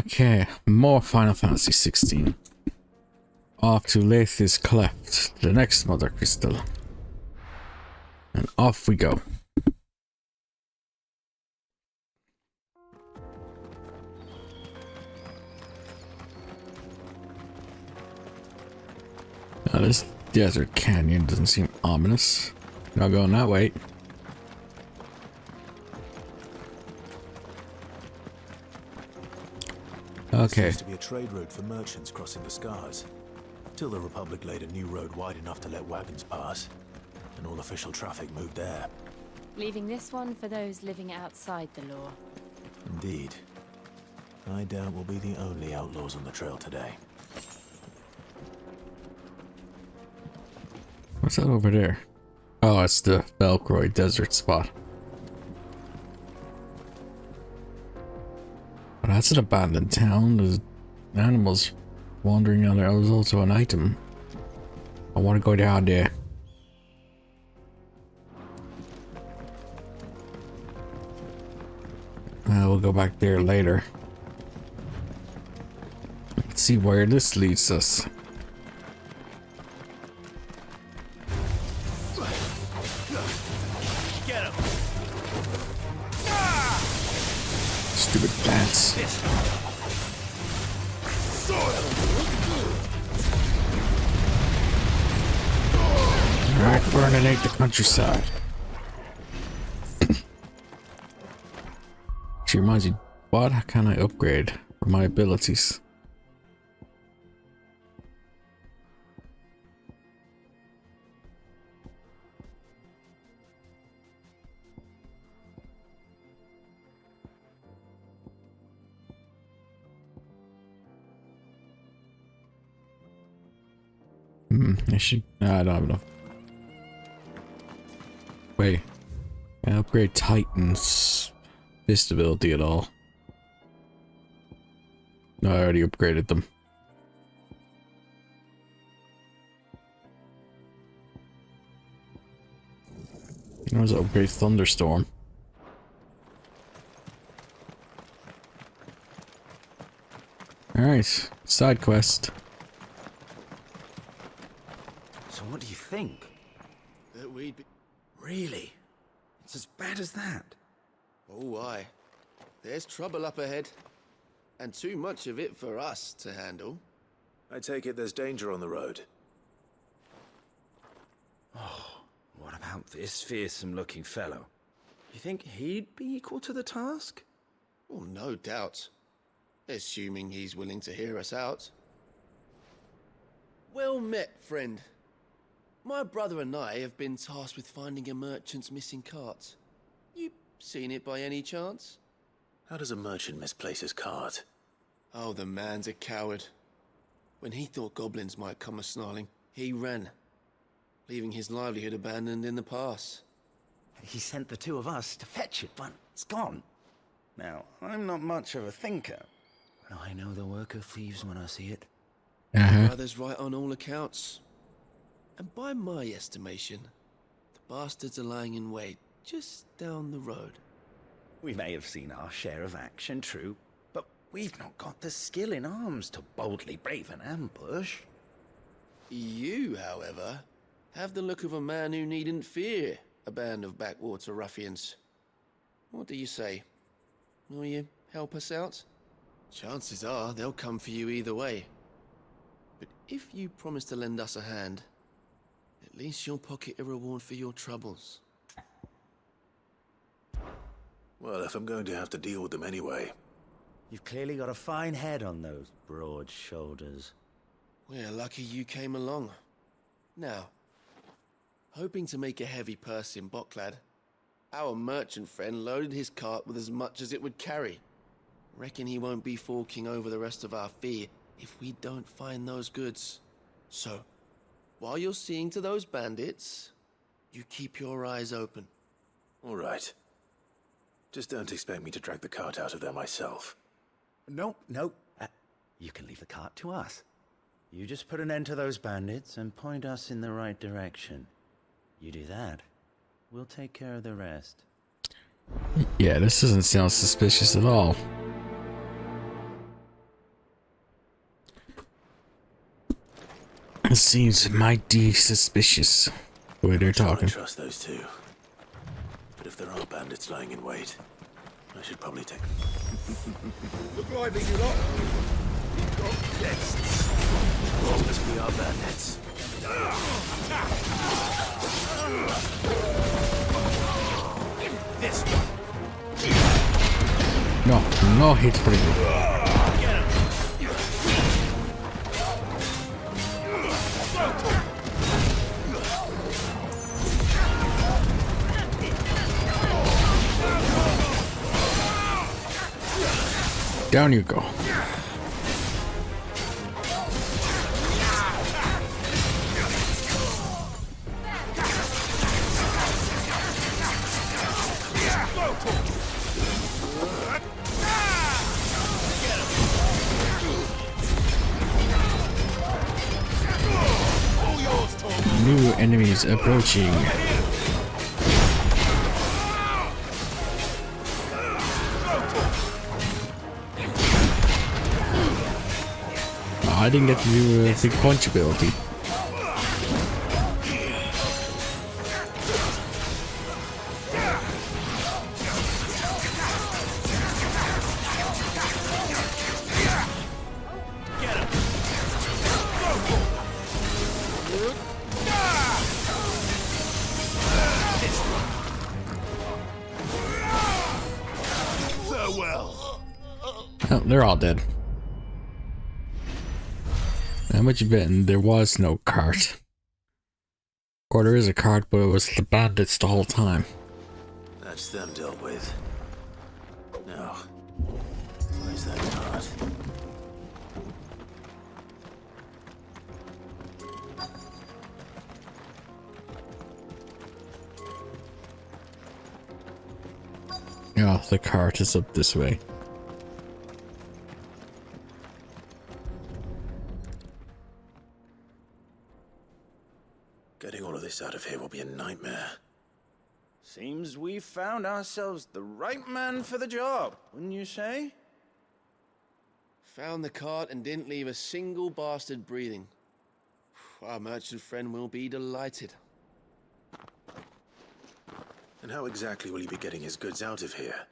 Okay, more Final Fantasy XVI. Off to Leith's Cleft, the next Mother Crystal. And off we go. Now this desert canyon doesn't seem ominous. Not going that way. Okay. There used to be a trade route for merchants crossing the scars, till the Republic laid a new road wide enough to let wagons pass, and all official traffic moved there. Leaving this one for those living outside the law. Indeed. I doubt we'll be the only outlaws on the trail today. What's that over there? Oh, it's the Belcroy desert spot. Well, that's an abandoned town. There's animals wandering on there. There's also an item. I want to go down there. We'll go back there later. Let's see where this leads us. Get him! Stupid plants. Alright, burninate the countryside. She reminds you, what can I upgrade for my abilities? I should. No, I don't have enough. Wait. Can I upgrade Titan's fist ability at all? No, I already upgraded them. I was upgrade Thunderstorm. Alright, side quest. So what do you think? That we'd be... Really? It's as bad as that? Oh, aye. There's trouble up ahead. And too much of it for us to handle. I take it there's danger on the road. Oh, what about this fearsome-looking fellow? You think he'd be equal to the task? Well, no doubt. Assuming he's willing to hear us out. Well met, friend. My brother and I have been tasked with finding a merchant's missing cart. You seen it by any chance? How does a merchant misplace his cart? Oh, the man's a coward. When he thought goblins might come a-snarling, he ran, leaving his livelihood abandoned in the pass. He sent the two of us to fetch it, but it's gone. Now, I'm not much of a thinker, but I know the work of thieves when I see it. My brother's right on all accounts. And by my estimation, the bastards are lying in wait just down the road. We may have seen our share of action, true, but we've not got the skill in arms to boldly brave an ambush. You, however, have the look of a man who needn't fear a band of backwater ruffians. What do you say? Will you help us out? Chances are they'll come for you either way. But if you promise to lend us a hand, at least you'll pocket a reward for your troubles. Well, if I'm going to have to deal with them anyway. You've clearly got a fine head on those broad shoulders. We're lucky you came along. Now, hoping to make a heavy purse in Boklad, our merchant friend loaded his cart with as much as it would carry. Reckon he won't be forking over the rest of our fee if we don't find those goods. So, while you're seeing to those bandits, you keep your eyes open. All right. Just don't expect me to drag the cart out of there myself. No. You can leave the cart to us. You just put an end to those bandits and point us in the right direction. You do that, we'll take care of the rest. Yeah, this doesn't sound suspicious at all. It seems mighty suspicious the way they're I talking. trust those two. But if there are bandits lying in wait, I should probably take. Look lively, you lot. You've got guests. These must be our bandits. This one. No hits pretty good. Down you go. New enemies approaching. I didn't get to do a big punch ability. Oh, they're all dead. How much you betting there was no cart? Or there is a cart, but it was the bandits the whole time. That's them dealt with. Now, where's that cart? Yeah, the cart is up this way. Getting all of this out of here will be a nightmare. Seems we found ourselves the right man for the job, wouldn't you say? Found the cart and didn't leave a single bastard breathing. Our merchant friend will be delighted. And how exactly will he be getting his goods out of here?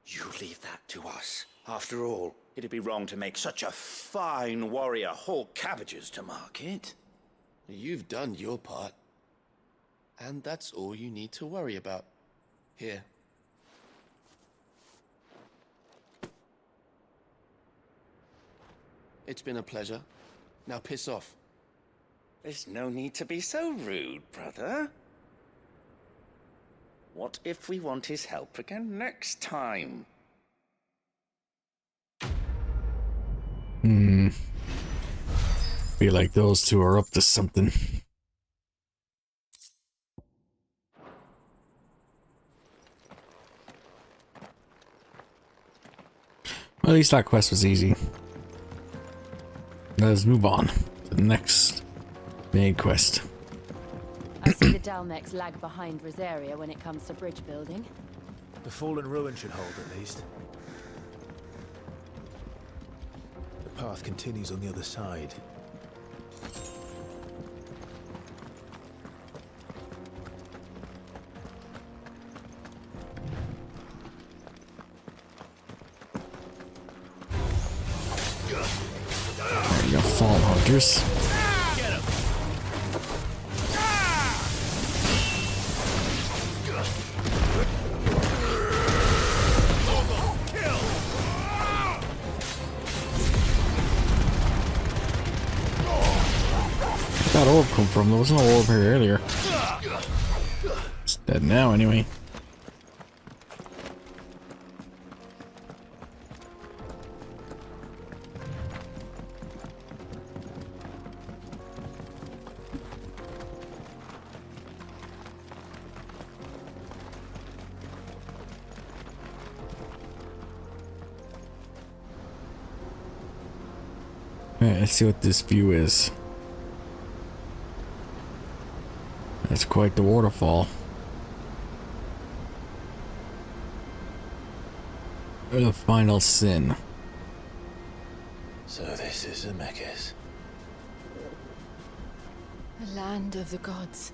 You leave that to us. After all, it'd be wrong to make such a fine warrior haul cabbages to market. You've done your part. And that's all you need to worry about. Here. It's been a pleasure. Now piss off. There's no need to be so rude, brother. What if we want his help again next time? Feel like those two are up to something. Well, at least that quest was easy. Let's move on to the next main quest. I see the Dalmex lag behind Rosaria when it comes to bridge building. The fallen ruin should hold, at least. The path continues on the other side. You got fall hunters. Where'd that orb come from? There was no orb here earlier. It's dead now anyway. Alright, let's see what this view is. That's quite the waterfall. The final sin. So this is Zemeckis. The land of the gods.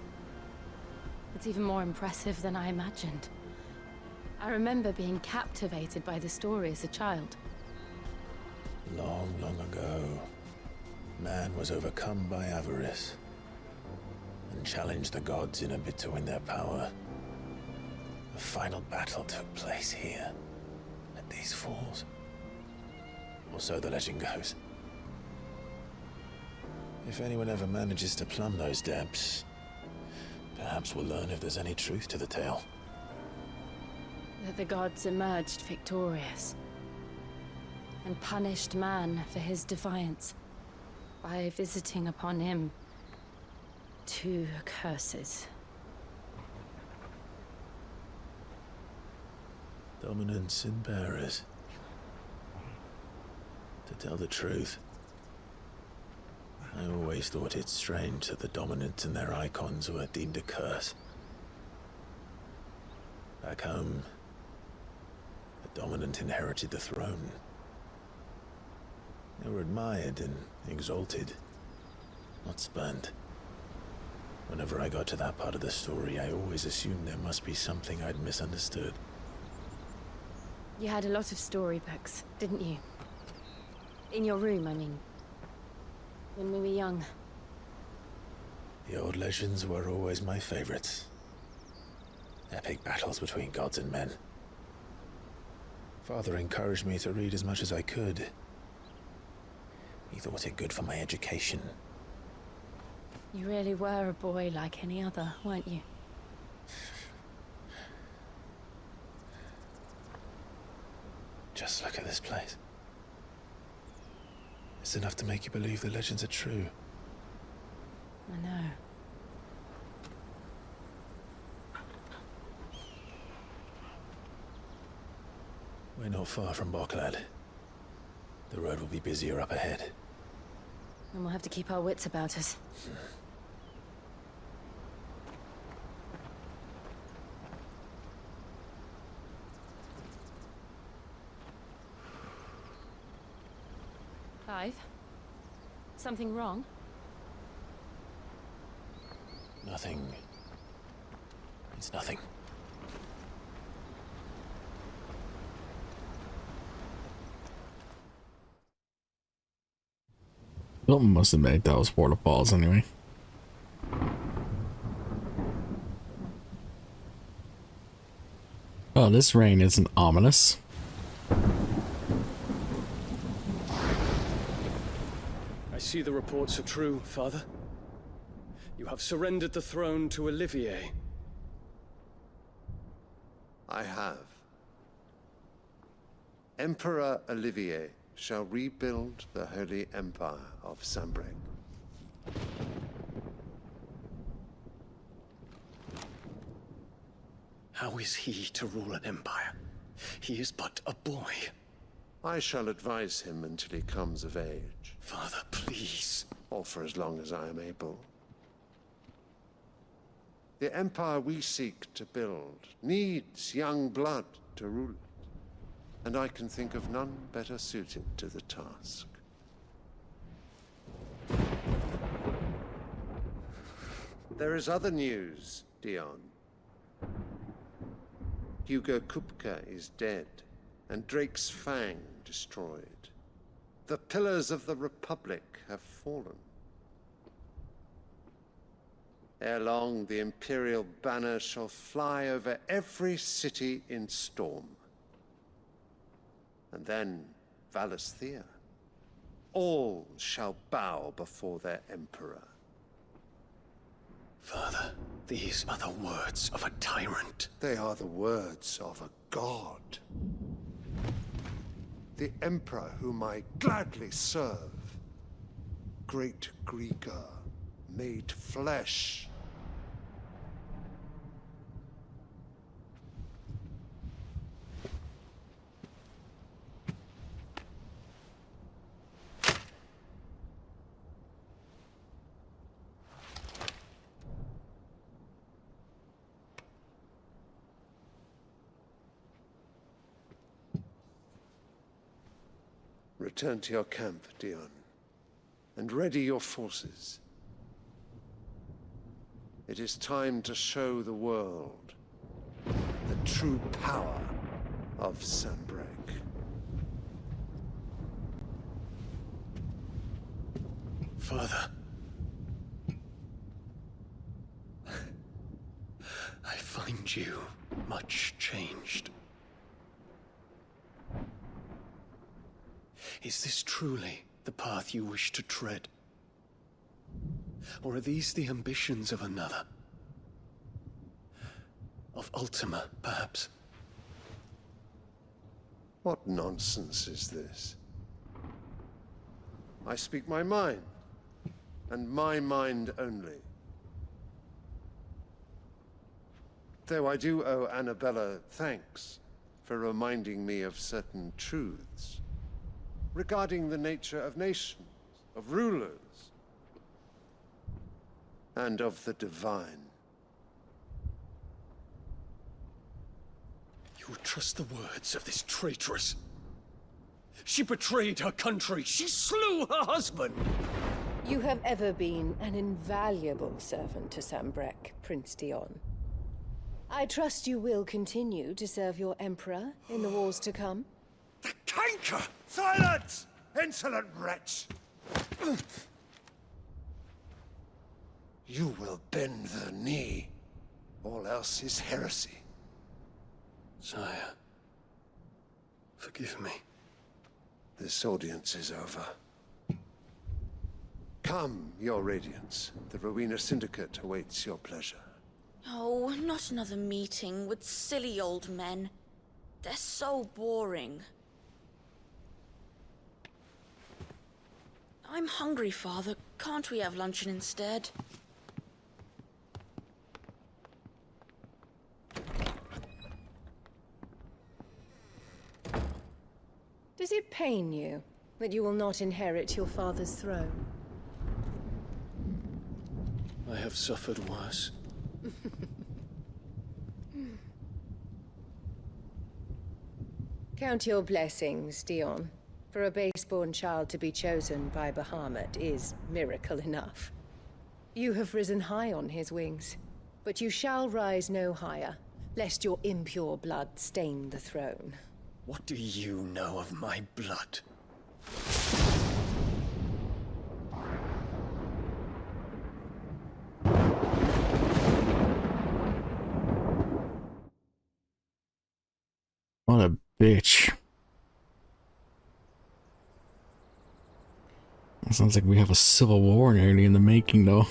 It's even more impressive than I imagined. I remember being captivated by the story as a child. Long, long ago, man was overcome by avarice and challenged the gods in a bid to win their power. The final battle took place here, at these falls. Or so the legend goes. If anyone ever manages to plumb those depths, perhaps we'll learn if there's any truth to the tale. That the gods emerged victorious and punished man for his defiance by visiting upon him 2 curses. Dominance and bearers. To tell the truth, I always thought it strange that the dominant and their icons were deemed a curse. Back home, the dominant inherited the throne. They were admired and exalted, not spurned. Whenever I got to that part of the story, I always assumed there must be something I'd misunderstood. You had a lot of storybooks, didn't you? In your room, I mean. When we were young. The old legends were always my favorites. Epic battles between gods and men. Father encouraged me to read as much as I could. He thought it good for my education. You really were a boy like any other, weren't you? Just look at this place. It's enough to make you believe the legends are true. I know. We're not far from Boklad. The road will be busier up ahead. And we'll have to keep our wits about us. Clive? Something wrong? Nothing. It's nothing. Something must have made those waterfalls anyway. Oh, this rain isn't ominous. I see the reports are true, Father. You have surrendered the throne to Olivier. I have. Emperor Olivier shall rebuild the Holy Empire of Sanbreque. How is he to rule an empire? He is but a boy. I shall advise him until he comes of age. Father, please. Or for as long as I am able. The empire we seek to build needs young blood to rule it. And I can think of none better suited to the task. There is other news, Dion. Hugo Kupka is dead, and Drake's Fang destroyed. The pillars of the Republic have fallen. Ere long, the Imperial banner shall fly over every city in Storm. And then Valisthea. All shall bow before their emperor. Father, these are the words of a tyrant. They are the words of a god. The emperor whom I gladly serve. Great Greeker, made flesh. Return to your camp, Dion, and ready your forces. It is time to show the world the true power of Sanbreque. Father. I find you much changed. Is this truly the path you wish to tread? Or are these the ambitions of another? Of Ultima, perhaps? What nonsense is this? I speak my mind, and my mind only. Though I do owe Annabella thanks for reminding me of certain truths regarding the nature of nations, of rulers, and of the divine. You would trust the words of this traitress? She betrayed her country. She slew her husband. You have ever been an invaluable servant to Sanbreque, Prince Dion. I trust you will continue to serve your Emperor in the wars to come. The canker! Silence! Insolent wretch! You will bend the knee. All else is heresy. Sire, forgive me. This audience is over. Come, your Radiance. The Rowena Syndicate awaits your pleasure. Oh, not another meeting with silly old men. They're so boring. I'm hungry, Father. Can't we have luncheon instead? Does it pain you that you will not inherit your father's throne? I have suffered worse. Count your blessings, Dion. For a base-born child to be chosen by Bahamut is miracle enough. You have risen high on his wings, but you shall rise no higher, lest your impure blood stain the throne. What do you know of my blood? What a bitch. It sounds like we have a civil war nearly in the making, though.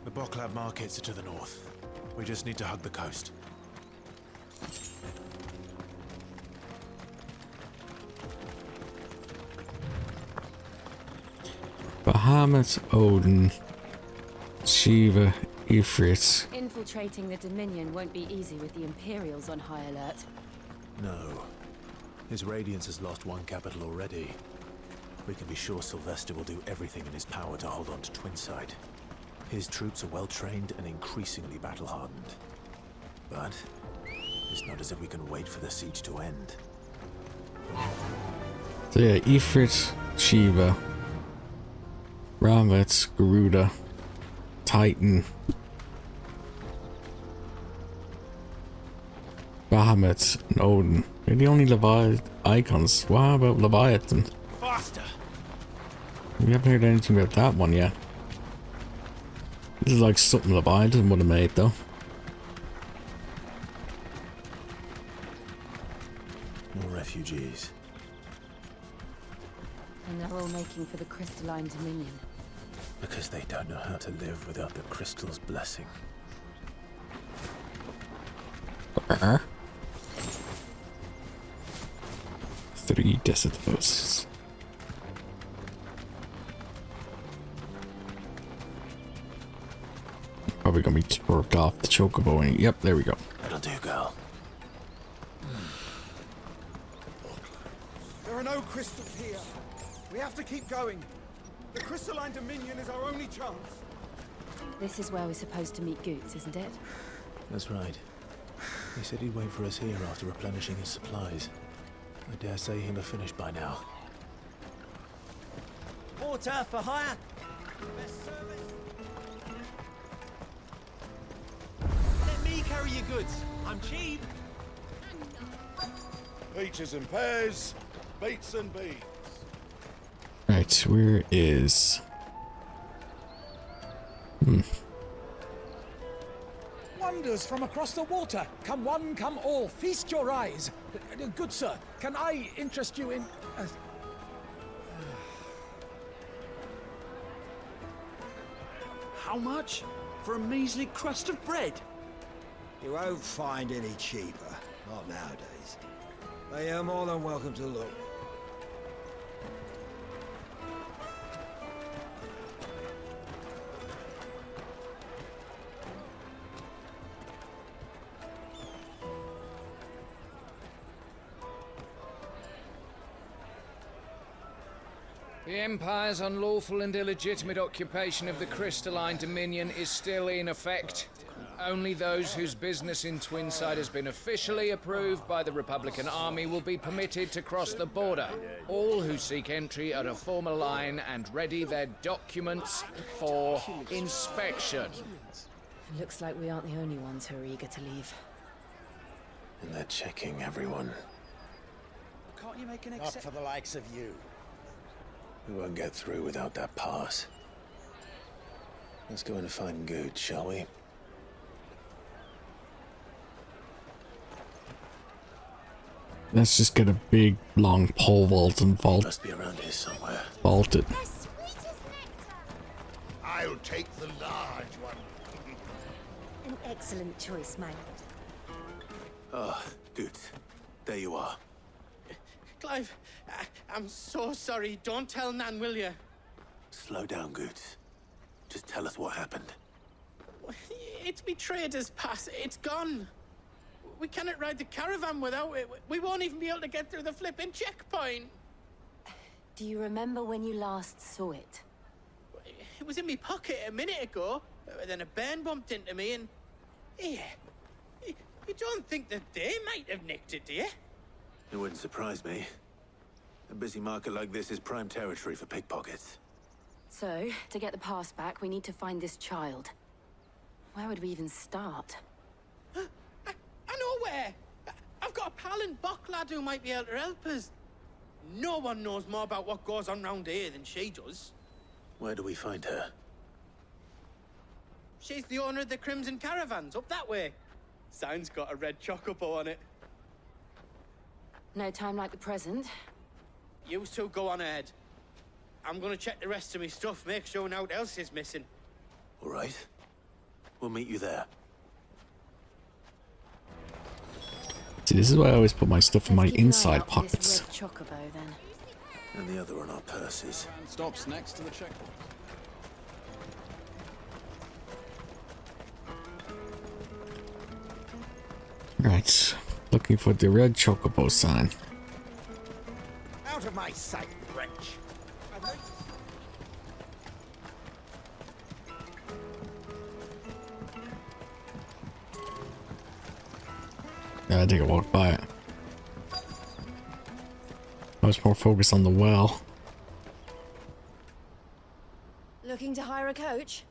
The Boklad markets are to the north. We just need to hug the coast. Bahamut, Odin, Shiva, Ifrit. Infiltrating the Dominion won't be easy with the Imperials on high alert. No. His Radiance has lost one capital already. We can be sure Sylvester will do everything in his power to hold on to Twinside. His troops are well-trained and increasingly battle-hardened. But it's not as if we can wait for the siege to end. So yeah, Ifrit, Shiva, Ramet, Garuda, Titan, Bahamut, and Odin. They're the only Leviathan icons. What about Leviathan? Faster! We haven't heard anything about that one yet. This is like something Leviathan would have made, though. More refugees. And they're all making for the Crystalline Dominion. Because they don't know how to live without the crystal's blessing. 3 desert posts. Probably gonna be swerved off the chocobo. And yep, there we go. That'll do, girl. There are no crystals here. We have to keep going. The Crystalline Dominion is our only chance. This is where we're supposed to meet Goetz, isn't it? That's right. He said he'd wait for us here after replenishing his supplies. I dare say he'll have finished by now. Water for hire? Best service. Let me carry your goods. I'm cheap. Peaches and pears, beets and beans. Right, where is... Wonders from across the water. Come one, come all. Feast your eyes. Good sir, can I interest you in... How much? For a measly crust of bread? You won't find any cheaper. Not nowadays. They are more than welcome to look. The Empire's unlawful and illegitimate occupation of the Crystalline Dominion is still in effect. Only those whose business in Twinside has been officially approved by the Republican Army will be permitted to cross the border. All who seek entry are to form a line and ready their documents for inspection. It looks like we aren't the only ones who are eager to leave. And they're checking everyone. Can't you make an Not exception? for the likes of you. We won't get through without that pass. Let's go and find Goetz, shall we? Let's just get a big, long pole vault and Must be around here somewhere. vault it. I'll take the large one. An excellent choice, my lord. Ah, Goetz. There you are. Clive, I'm so sorry. Don't tell Nan, will you? Slow down, Goetz. Just tell us what happened. It's me trader's pass. It's gone. We cannot ride the caravan without it. We won't even be able to get through the flipping checkpoint. Do you remember when you last saw it? It was in my pocket a minute ago. Then a bairn bumped into me and... Yeah. You don't think that they might have nicked it, do you? It wouldn't surprise me. A busy market like this is prime territory for pickpockets. So, to get the pass back, we need to find this child. Where would we even start? I know where! I've got a pal in Boklad who might be able to help us. No one knows more about what goes on round here than she does. Where do we find her? She's the owner of the Crimson Caravans, up that way. Sign's got a red chocobo on it. No time like the present. You two go on ahead. I'm gonna check the rest of my stuff, make sure nothing else is missing. All right. We'll meet you there. See, this is why I always put my stuff in my inside pockets. This red chocobo, then. And the other on our purses. Stops next to the checkpoint. Right. Looking for the red chocobo sign. Out of my sight, wretch. Yeah, I think I walked by it. I was more focused on the well. Looking to hire a coach?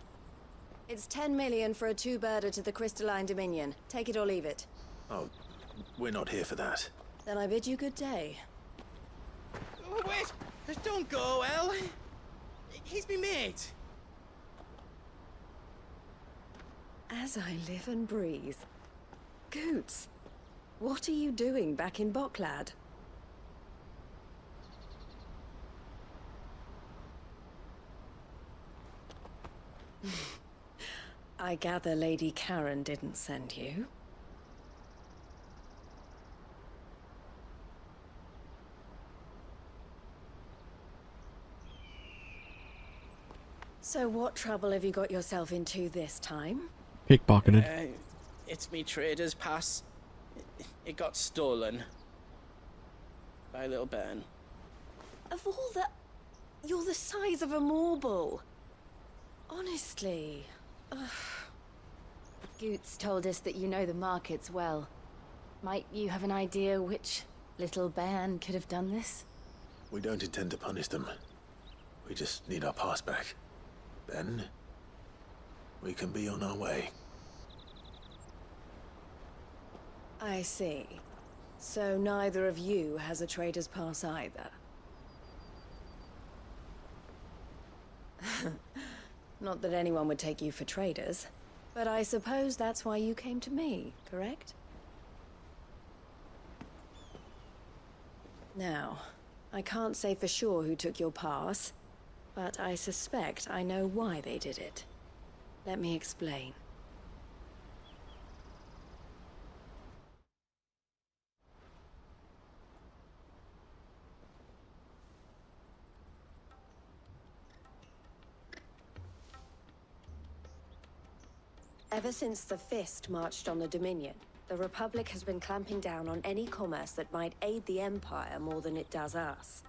It's 10 million for a two-birder to the Crystalline Dominion. Take it or leave it. Oh, we're not here for that. Then I bid you good day. Oh, wait! Just don't go, El. He's me mate. As I live and breathe. Goetz, what are you doing back in Boklad? I gather Lady Karen didn't send you. So what trouble have you got yourself into this time? Pickpocketed. It's me trader's pass. It got stolen. By a little bairn. Of all the... You're the size of a marble. Honestly. Ugh. Goetz told us that you know the markets well. Might you have an idea which little bairn could have done this? We don't intend to punish them. We just need our pass back. Then we can be on our way. I see. So neither of you has a trader's pass either. Not that anyone would take you for traders, but I suppose that's why you came to me, correct? Now, I can't say for sure who took your pass, but I suspect I know why they did it. Let me explain. Ever since the Fist marched on the Dominion, the Republic has been clamping down on any commerce that might aid the Empire more than it does us.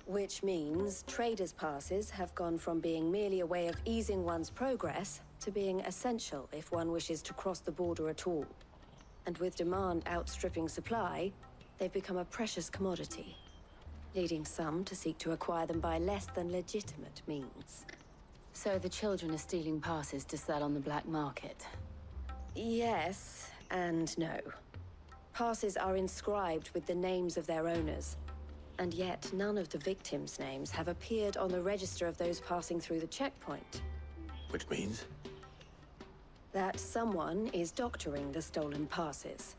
Which means traders' passes have gone from being merely a way of easing one's progress to being essential if one wishes to cross the border at all. And with demand outstripping supply, they've become a precious commodity, leading some to seek to acquire them by less than legitimate means. So the children are stealing passes to sell on the black market? Yes, and no. Passes are inscribed with the names of their owners, and yet none of the victims' names have appeared on the register of those passing through the checkpoint. Which means? That someone is doctoring the stolen passes.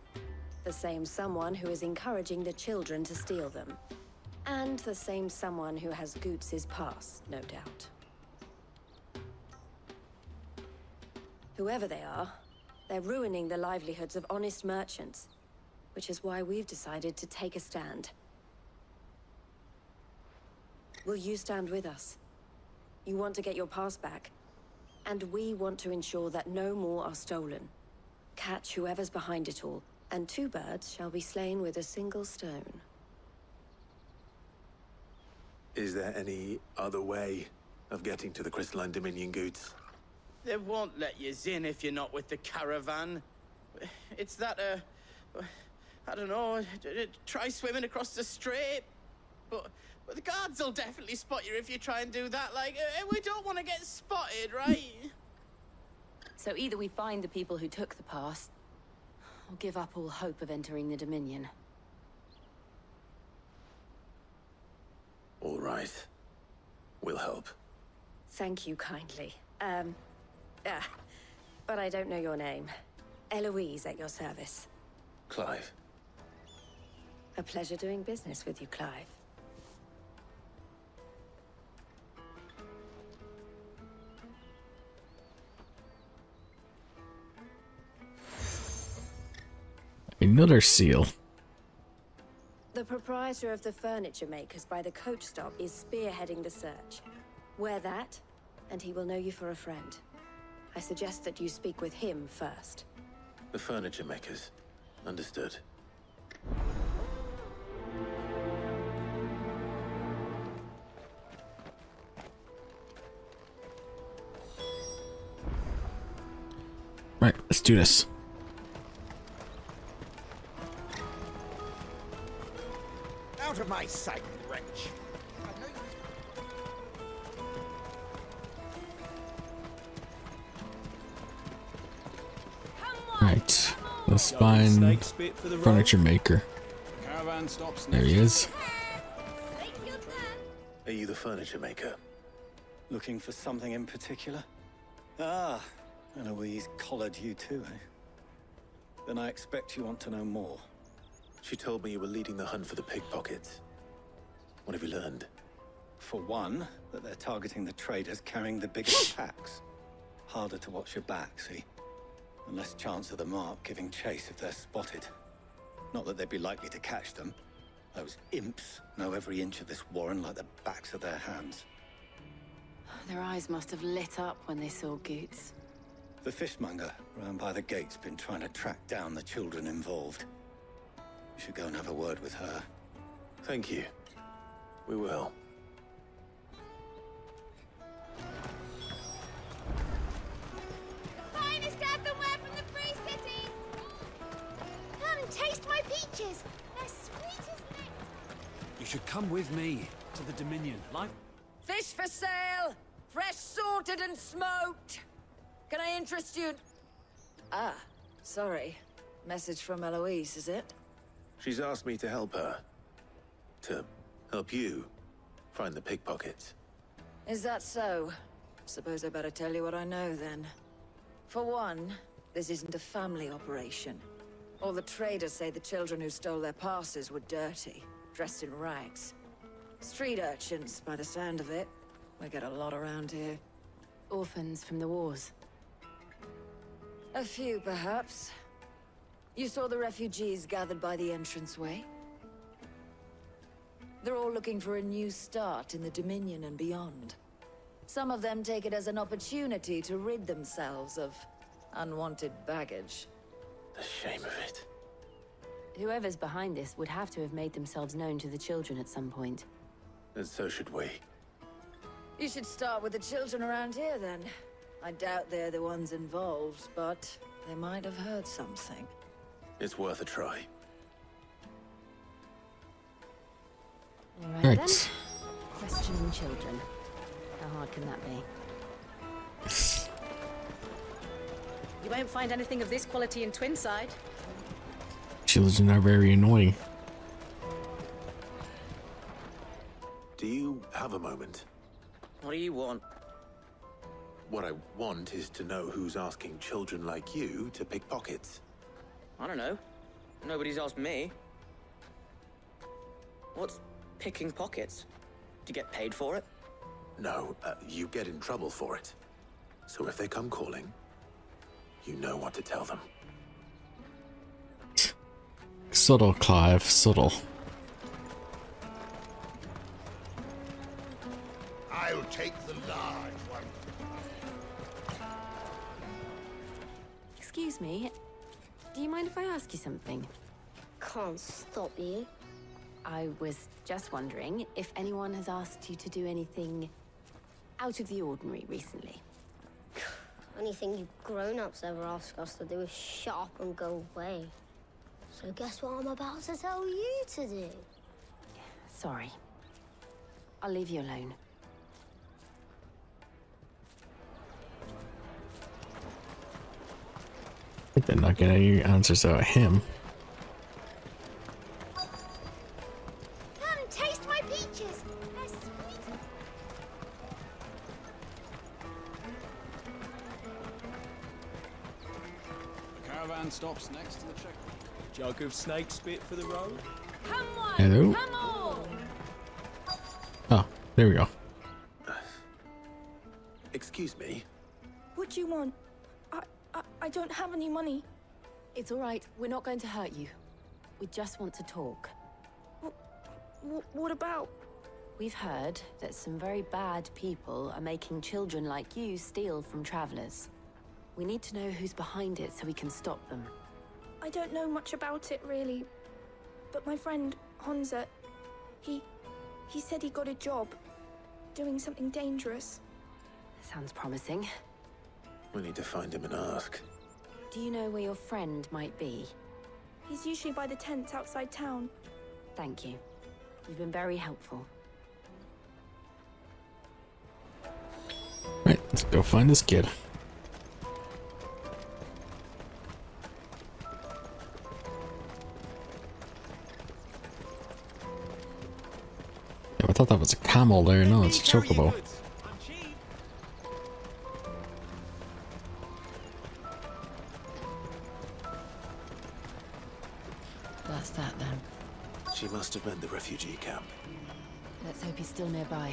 The same someone who is encouraging the children to steal them. And the same someone who has Goetz's pass, no doubt. Whoever they are, they're ruining the livelihoods of honest merchants, which is why we've decided to take a stand. Will you stand with us? You want to get your pass back, and we want to ensure that no more are stolen. Catch whoever's behind it all, and 2 birds shall be slain with a single stone. Is there any other way of getting to the Crystalline Dominion, Goetz? They won't let you in if you're not with the caravan. It's that, I don't know, try swimming across the strait. But the guards will definitely spot you if you try and do that. Like, we don't want to get spotted, right? So either we find the people who took the pass, or give up all hope of entering the Dominion. All right. We'll help. Thank you kindly. But I don't know your name. Eloise at your service. Clive. A pleasure doing business with you, Clive. Another seal. The proprietor of the furniture makers by the coach stop is spearheading the search. Wear that, and he will know you for a friend. I suggest that you speak with him first. The furniture makers. Understood. Right, let's do this. Out of my sight, wretch! Right, let's find furniture maker. There he is. Are you the furniture maker? Looking for something in particular? Ah, Eloise collared you too, eh? Then I expect you want to know more. She told me you were leading the hunt for the pickpockets. What have you learned? For one, that they're targeting the traders carrying the biggest packs. Harder to watch your back, see? And less chance of the mark giving chase if they're spotted. Not that they'd be likely to catch them. Those imps know every inch of this warren like the backs of their hands. Their eyes must have lit up when they saw Goetz. The fishmonger round by the gate's been trying to track down the children involved. You should go and have a word with her. Thank you. We will. Finest earthenware from the Free Cities! Come and taste my peaches! They're sweet as nectar! You should come with me to the Dominion. Fish for sale! fresh sorted and smoked. Can I interest you? Ah, sorry. Message from Eloise, is it? She's asked me to help her. To help you find the pickpockets. Is that so? Suppose I better tell you what I know, then. For one, this isn't a family operation. All the traders say the children who stole their passes were dirty, dressed in rags. Street urchins, by the sound of it. We get a lot around here. Orphans from the wars. A few, perhaps. You saw the refugees gathered by the entranceway? They're all looking for a new start in the Dominion and beyond. Some of them take it as an opportunity to rid themselves of unwanted baggage. The shame of it. Whoever's behind this would have to have made themselves known to the children at some point. And so should we. You should start with the children around here, then. I doubt they're the ones involved, but they might have heard something. It's worth a try. All right, then. Questioning children. How hard can that be? You won't find anything of this quality in Twinside. Children are very annoying. Do you have a moment? What do you want? What I want is to know who's asking children like you to pick pockets. I don't know. Nobody's asked me. What's picking pockets? Do you get paid for it? No, you get in trouble for it. So if they come calling, you know what to tell them. Subtle, Clive, subtle. I'll take the large one. Excuse me. Do you mind if I ask you something? Can't stop you. I was just wondering if anyone has asked you to do anything out of the ordinary recently. Anything you grown-ups ever ask us to do is shut up and go away. So guess what I'm about to tell you to do? Sorry. I'll leave you alone. I think they're not getting any answers out of him. Come taste my peaches. They're sweet. The caravan stops next to the checkpoint. Jug of snake spit for the road. Come on, Hello? come on! Oh, there we go. Excuse me? What do you want? I don't have any money. It's all right. We're not going to hurt you. We just want to talk. What about? We've heard that some very bad people are making children like you steal from travelers. We need to know who's behind it so we can stop them. I don't know much about it, really. But my friend, Honza, he said he got a job doing something dangerous. Sounds promising. We need to find him and ask. Do you know where your friend might be? He's usually by the tents outside town. Thank you. You've been very helpful. Right, let's go find this kid. Yeah, I thought that was a camel there. No, it's a chocobo. That's that then. She must have meant the refugee camp. Let's hope he's still nearby.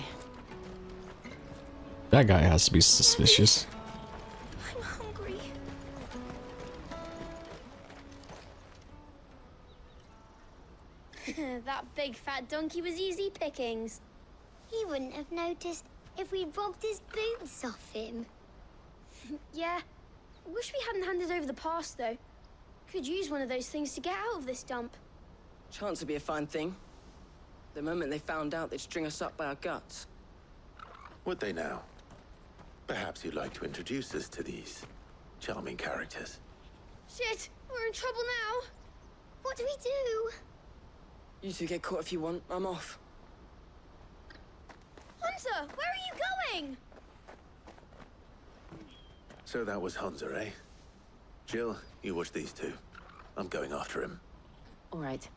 That guy has to be suspicious. I'm hungry. That big fat donkey was easy pickings. He wouldn't have noticed if we'd robbed his boots off him. Yeah. Wish we hadn't handed over the pass, though. Could use one of those things to get out of this dump. Chance would be a fine thing. The moment they found out, they'd string us up by our guts. Would they now? Perhaps you'd like to introduce us to these charming characters. Shit, we're in trouble now. What do we do? You two get caught if you want. I'm off. Hunter, where are you going? So that was Hansa, eh? Jill, you watch these two. I'm going after him. All right.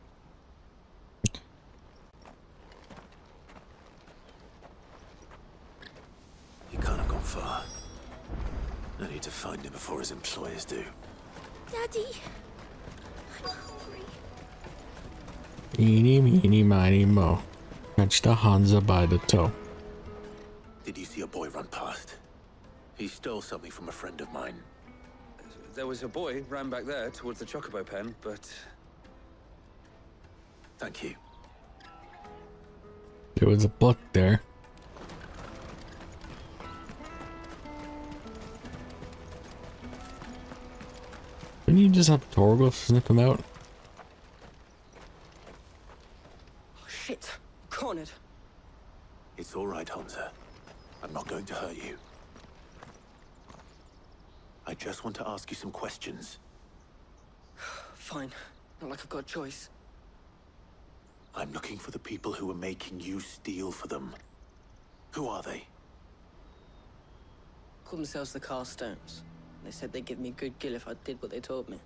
He can't have gone far. I need to find him before his employers do. Daddy, I'm hungry. Eeny, meeny, miny, mo. Catch the Hansa by the toe. Did you see a boy run past? He stole something from a friend of mine. There was a boy ran back there towards the Chocobo pen, but... Thank you. There was a buck there. Couldn't you just have Torgo snip him out? Oh, shit. Cornered. It's all right, Hansa. I'm not going to hurt you. I just want to ask you some questions. Fine. Not like I've got a choice. I'm looking for the people who are making you steal for them. Who are they? Called themselves the Carstones. They said they'd give me good gill if I did what they told me.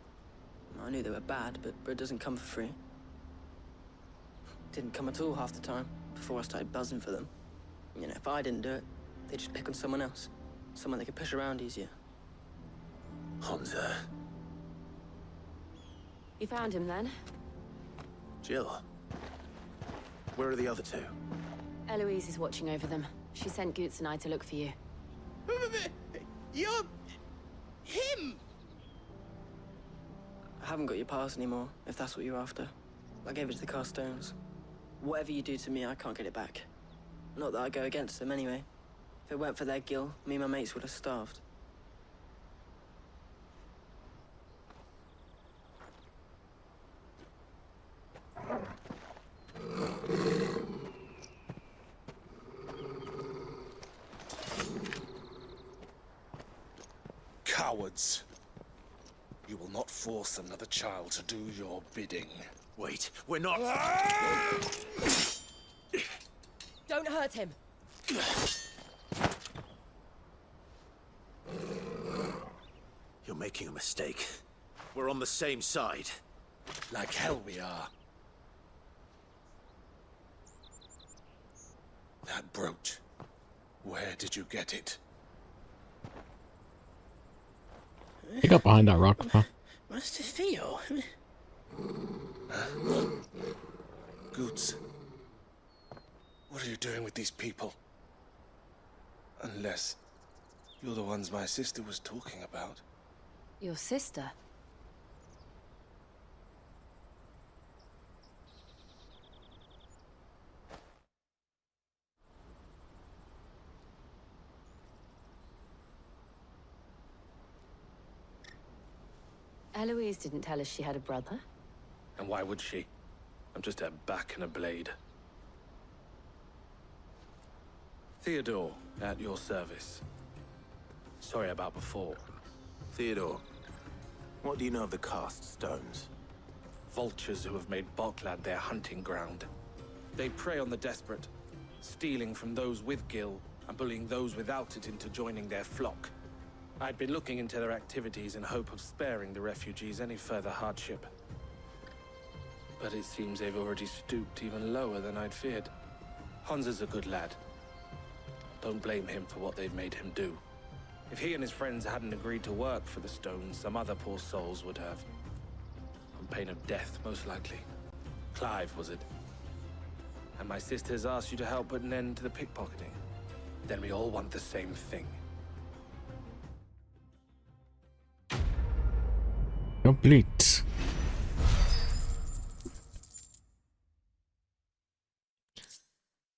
I knew they were bad, but bread doesn't come for free. Didn't come at all half the time, before I started buzzing for them. You know, if I didn't do it, they'd just pick on someone else. Someone they could push around easier. Hansa. You found him then? Jill. Where are the other two? Eloise is watching over them. She sent Goetz and I to look for you. You're... him! I haven't got your pass anymore, if that's what you're after. I gave it to the Carstones. Whatever you do to me, I can't get it back. Not that I go against them anyway. If it weren't for their gill, me and my mates would have starved. Cowards. You will not force another child to do your bidding. Wait, we're not... Don't hurt him. You're making a mistake. We're on the same side. Like hell we are. That brooch. Where did you get it? He got behind that rock, huh? Master Theo. Goetz. What are you doing with these people? Unless you're the ones my sister was talking about. Your sister? Eloise didn't tell us she had a brother. And why would she? I'm just her back and a blade. Theodore, at your service. Sorry about before. Theodore, what do you know of the cast stones? Vultures who have made Boklad their hunting ground. They prey on the desperate, stealing from those with gil and bullying those without it into joining their flock. I'd been looking into their activities in hope of sparing the refugees any further hardship. But it seems they've already stooped even lower than I'd feared. Hansa's a good lad. Don't blame him for what they've made him do. If he and his friends hadn't agreed to work for the stones, some other poor souls would have. On pain of death, most likely. Clive, was it? And my sisters asked you to help put an end to the pickpocketing. Then we all want the same thing. Complete.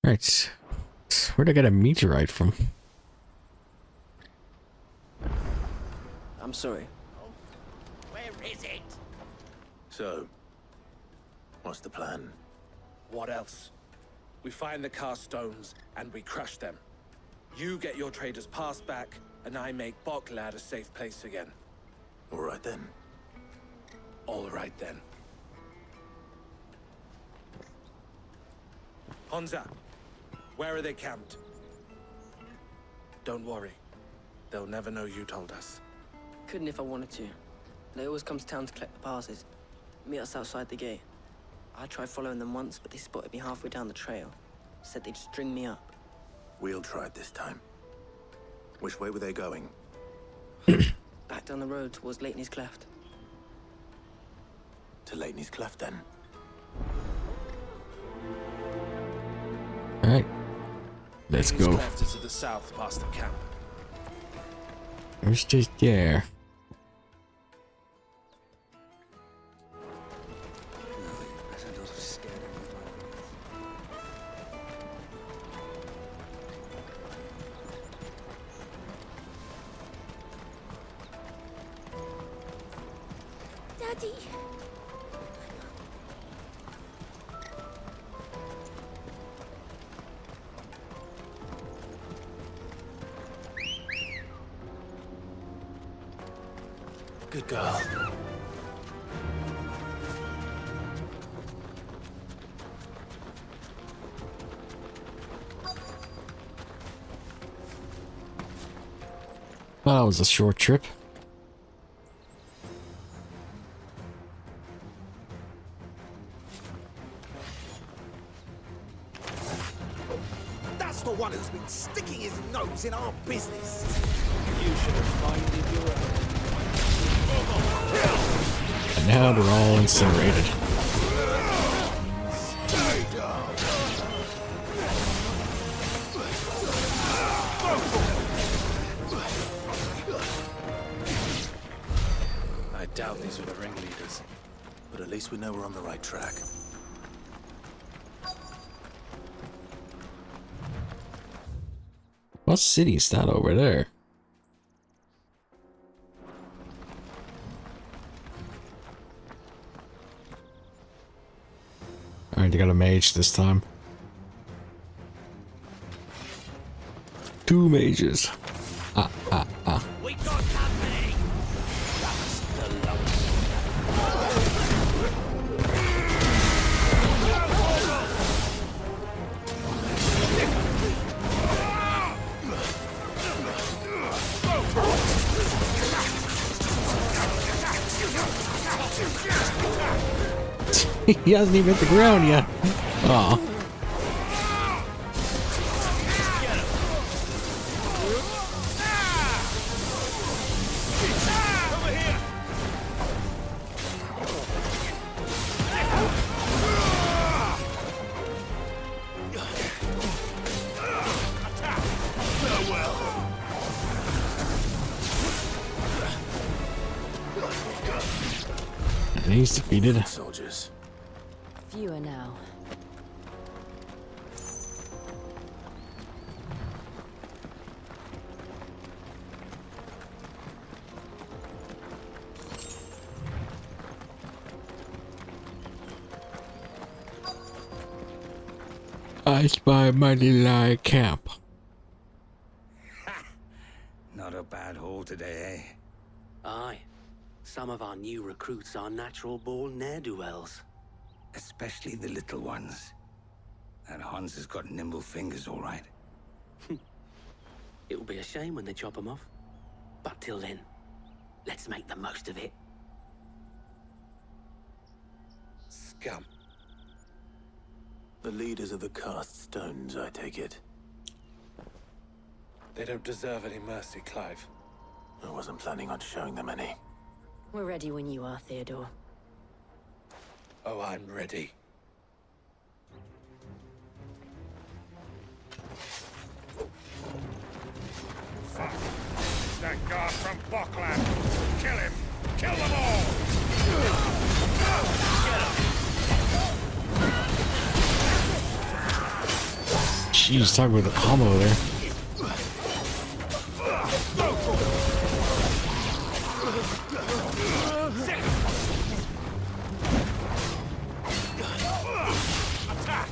Right. Where'd I get a meteorite from? I'm sorry. Where is it? So, what's the plan? What else? We find the cast stones and we crush them. You get your trader's pass back, and I make Boklad a safe place again. All right then. All right then. Hansa, where are they camped? Don't worry. They'll never know you told us. Couldn't if I wanted to. They always come to town to collect the passes. Meet us outside the gate. I tried following them once, but they spotted me halfway down the trail. Said they'd string me up. We'll try it this time. Which way were they going? Back down the road towards Leighton's Cleft. To Leighton's Cleft, then. Alright. Let's Leighton's go. Cleft is to the south, past the camp. It's just there. Daddy. Good girl. Well, that was a short trip. That's the one who's been sticking his nose in our business. You should have minded your own. And now they're all incinerated. I doubt these were the ringleaders. But at least we know we're on the right track. What city is that over there? Alright, they got a mage this time. 2 mages. We got company. That's the lump. He hasn't even hit the ground yet. Aw. And he's defeated. Soldiers. Fewer now. I spy a mighty lie camp. Not a bad haul today, eh? Aye. Some of our new recruits are natural-born ne'er-do-wells. Especially the little ones. That Hans has got nimble fingers, all right. It will be a shame when they chop them off. But till then, let's make the most of it. Scum. The leaders of the cast stones, I take it. They don't deserve any mercy, Clive. I wasn't planning on showing them any. We're ready when you are, Theodore. Oh, I'm ready. Fuck. It's that guard from Boklad. Kill him. Kill them all. Jeez, talk about the combo there.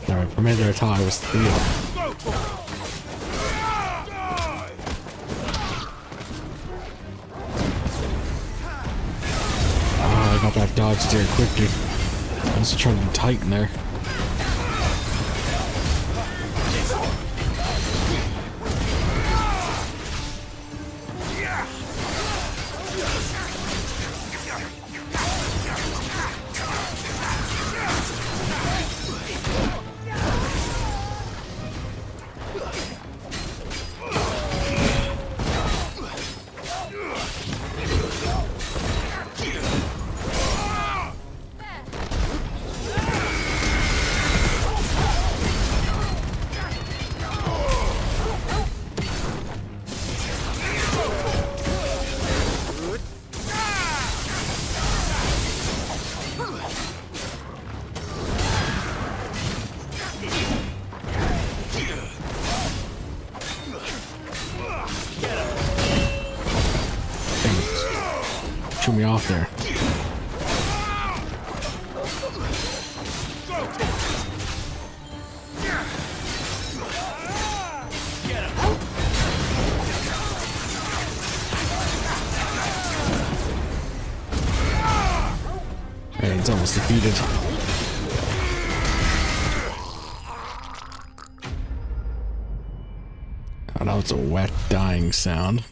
Alright, for me there I thought I was Theo. I got that dodge there quickly. I was trying to be tight in there. threw me off there. Hey, it's almost defeated. Oh, that was a wet dying sound.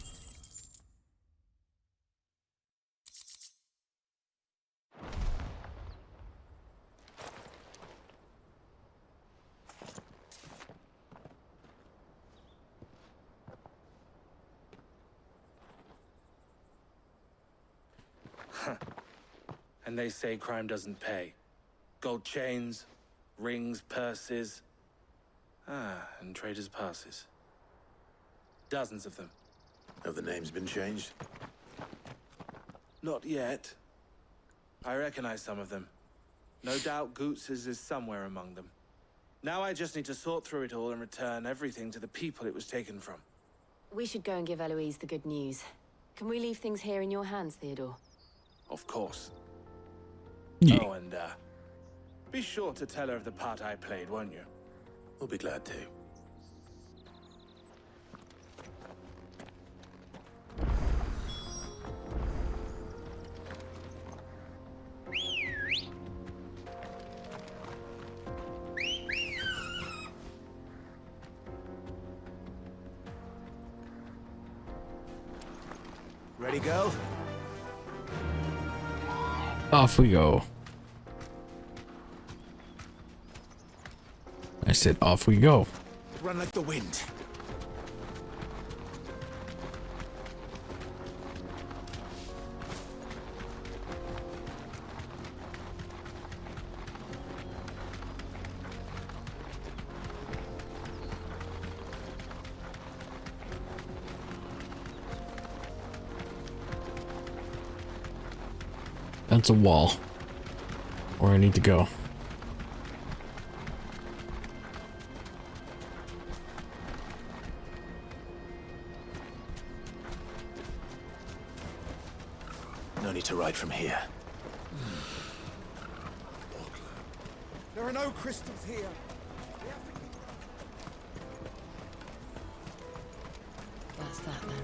And they say crime doesn't pay. Gold chains, rings, purses. And traders' passes. Dozens of them. Have the names been changed? Not yet. I recognize some of them. No doubt Goetz's is somewhere among them. Now I just need to sort through it all and return everything to the people it was taken from. We should go and give Eloise the good news. Can we leave things here in your hands, Theodore? Of course. Yeah. Oh, and be sure to tell her of the part I played, won't you? We'll be glad to. Ready, go? Off we go. I said off we go. Run like the wind. That's a wall. Where I need to go. No need to ride from here. There are no crystals here. That's that then.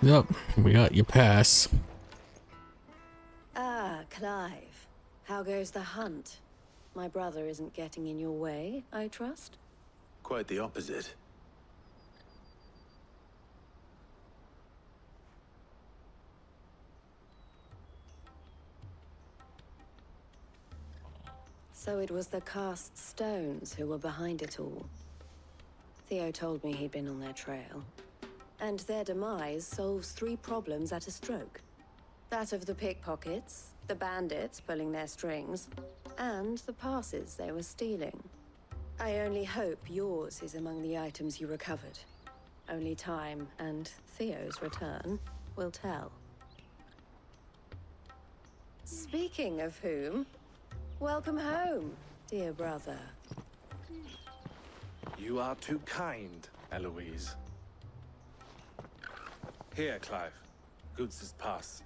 Yep, we got your pass. Ah, Clive. How goes the hunt? My brother isn't getting in your way, I trust? Quite the opposite. So it was the cast stones who were behind it all. Theo told me he'd been on their trail. And their demise solves 3 problems at a stroke. That of the pickpockets, the bandits pulling their strings, and the passes they were stealing. I only hope yours is among the items you recovered. Only time and Theo's return will tell. Speaking of whom, welcome home, dear brother. You are too kind, Eloise. Here, Clive. Goetz's pass.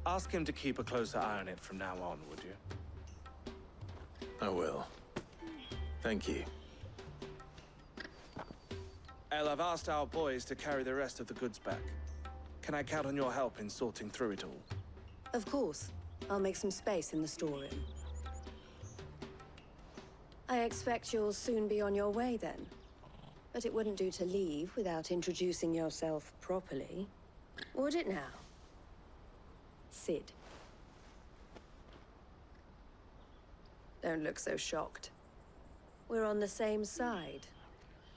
Ask him to keep a closer eye on it from now on, would you? I will. Thank you. El, I've asked our boys to carry the rest of the goods back. Can I count on your help in sorting through it all? Of course. I'll make some space in the storeroom. I expect you'll soon be on your way then. But it wouldn't do to leave without introducing yourself properly. Would it now? Sid. Don't look so shocked. We're on the same side.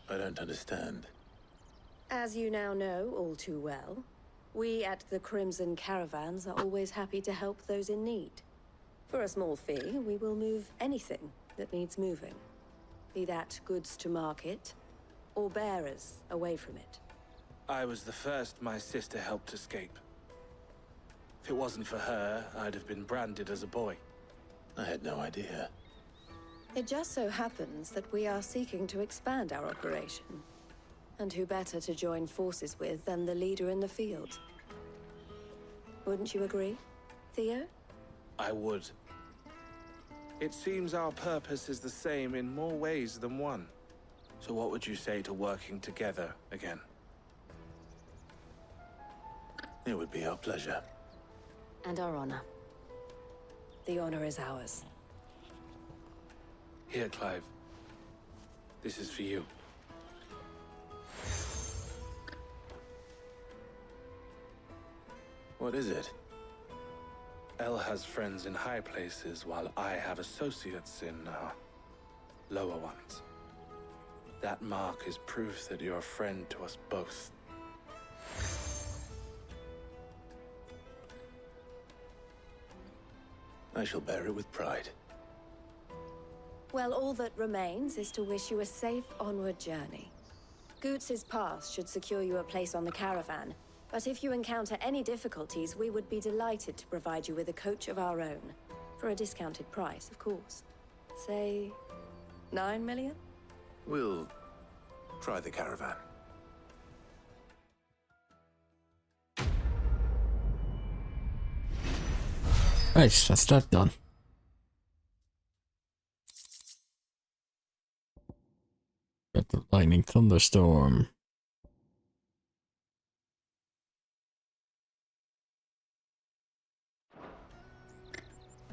I don't understand. As you now know all too well, we at the Crimson Caravans are always happy to help those in need. For a small fee, we will move anything that needs moving. Be that goods to market, or bearers away from it. I was the first my sister helped escape. If it wasn't for her, I'd have been branded as a boy. I had no idea. It just so happens that we are seeking to expand our operation. And who better to join forces with than the leader in the field? Wouldn't you agree, Theo? I would. It seems our purpose is the same in more ways than one. So what would you say to working together again? It would be our pleasure. And our honor. The honor is ours. Here, Clive. This is for you. What is it? Elle has friends in high places, while I have associates in, lower ones. That mark is proof that you're a friend to us both. I shall bear it with pride. Well, all that remains is to wish you a safe onward journey. Goetz's pass should secure you a place on the caravan, but if you encounter any difficulties, we would be delighted to provide you with a coach of our own. For a discounted price, of course. Say, 9 million? We'll try the caravan. Right, that's that done. Got the lightning thunderstorm.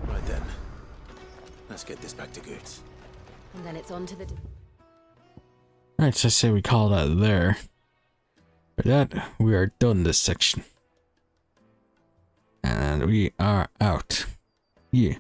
Right then. Let's get this back to Goetz. And then it's on to the... Alright, so I say we call that there. For that, we are done this section. And we are out. Yeah.